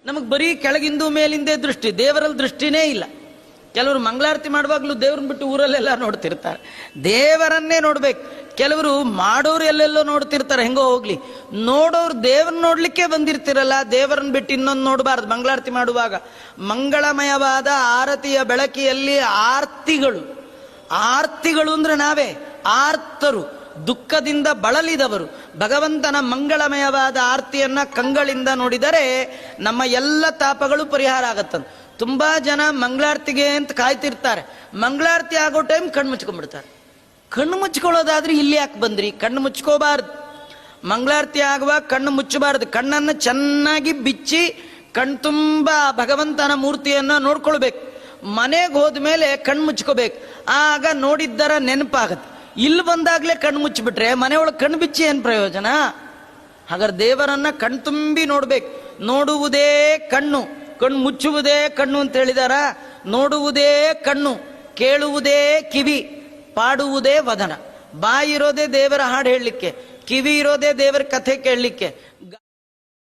ನಮಗೆ ಬರೀ ಕೆಳಗಿಂದು ಮೇಲಿಂದೇ ದೃಷ್ಟಿ, ದೇವರಲ್ಲಿ ದೃಷ್ಟಿನೇ ಇಲ್ಲ. ಕೆಲವರು ಮಂಗಳಾರತಿ ಮಾಡುವಾಗಲೂ ದೇವ್ರನ್ನ ಬಿಟ್ಟು ಊರಲ್ಲೆಲ್ಲ ನೋಡ್ತಿರ್ತಾರೆ, ದೇವರನ್ನೇ ನೋಡ್ಬೇಕು. ಕೆಲವರು ಮಾಡೋರು ಎಲ್ಲೆಲ್ಲೋ ನೋಡ್ತಿರ್ತಾರೆ, ಹೆಂಗೋ ಹೋಗ್ಲಿ. ನೋಡೋರು ದೇವ್ರನ್ನ ನೋಡ್ಲಿಕ್ಕೆ ಬಂದಿರ್ತಿರಲ್ಲ, ದೇವರನ್ನ ಬಿಟ್ಟು ಇನ್ನೊಂದು ನೋಡಬಾರ್ದು. ಮಂಗಳಾರತಿ ಮಾಡುವಾಗ ಮಂಗಳಮಯವಾದ ಆರತಿಯ ಬೆಳಕಿಯಲ್ಲಿ ಆರ್ತಿಗಳು ಅಂದ್ರೆ ನಾವೇ ಆರ್ತರು, ದುಃಖದಿಂದ ಬಳಲಿದವರು. ಭಗವಂತನ ಮಂಗಳಮಯವಾದ ಆರ್ತಿಯನ್ನ ಕಂಗಳಿಂದ ನೋಡಿದರೆ ನಮ್ಮ ಎಲ್ಲ ತಾಪಗಳು ಪರಿಹಾರ ಆಗತ್ತಂತ. ತುಂಬಾ ಜನ ಮಂಗಳಾರತಿಗೆ ಅಂತ ಕಾಯ್ತಿರ್ತಾರೆ, ಮಂಗಳಾರತಿ ಆಗೋ ಟೈಮ್ ಕಣ್ಣು ಮುಚ್ಕೊಂಡ್ಬಿಡ್ತಾರೆ. ಕಣ್ಣು ಮುಚ್ಕೊಳ್ಳೋದಾದ್ರೆ ಇಲ್ಲಿ ಯಾಕೆ ಬಂದ್ರಿ? ಕಣ್ಣು ಮುಚ್ಕೋಬಾರ್ದು. ಮಂಗಳಾರತಿ ಆಗುವಾಗ ಕಣ್ಣು ಮುಚ್ಚಬಾರ್ದು. ಕಣ್ಣನ್ನು ಚೆನ್ನಾಗಿ ಬಿಚ್ಚಿ ಕಣ್ತುಂಬ ಭಗವಂತನ ಮೂರ್ತಿಯನ್ನ ನೋಡ್ಕೊಳ್ಬೇಕು. ಮನೆಗೆ ಹೋದ್ಮೇಲೆ ಕಣ್ಣು ಮುಚ್ಕೋಬೇಕು, ಆಗ ನೋಡಿದ್ದರ ನೆನಪಾಗತ್ತೆ. ಇಲ್ಲಿ ಬಂದಾಗ್ಲೇ ಕಣ್ಣು ಮುಚ್ಚಿಬಿಟ್ರೆ ಮನೆಯೊಳಗೆ ಕಣ್ಣು ಬಿಚ್ಚಿ ಏನ್ ಪ್ರಯೋಜನ? ಹಾಗಾದ್ರೆ ದೇವರನ್ನ ಕಣ್ತುಂಬಿ ನೋಡ್ಬೇಕು. ನೋಡುವುದೇ ಕಣ್ಣು, ಕಣ್ಣು ಮುಚ್ಚುವುದೇ ಕಣ್ಣು ಅಂತ ಹೇಳಿದಾರ. ನೋಡುವುದೇ ಕಣ್ಣು, ಕೇಳುವುದೇ ಕಿವಿ, ಪಾಡುವುದೇ ವದನ. ಬಾಯಿ ಇರೋದೇ ದೇವರ ಹಾಡು ಹೇಳಲಿಕ್ಕೆ, ಕಿವಿ ಇರೋದೇ ದೇವರ ಕಥೆ ಕೇಳಲಿಕ್ಕೆ.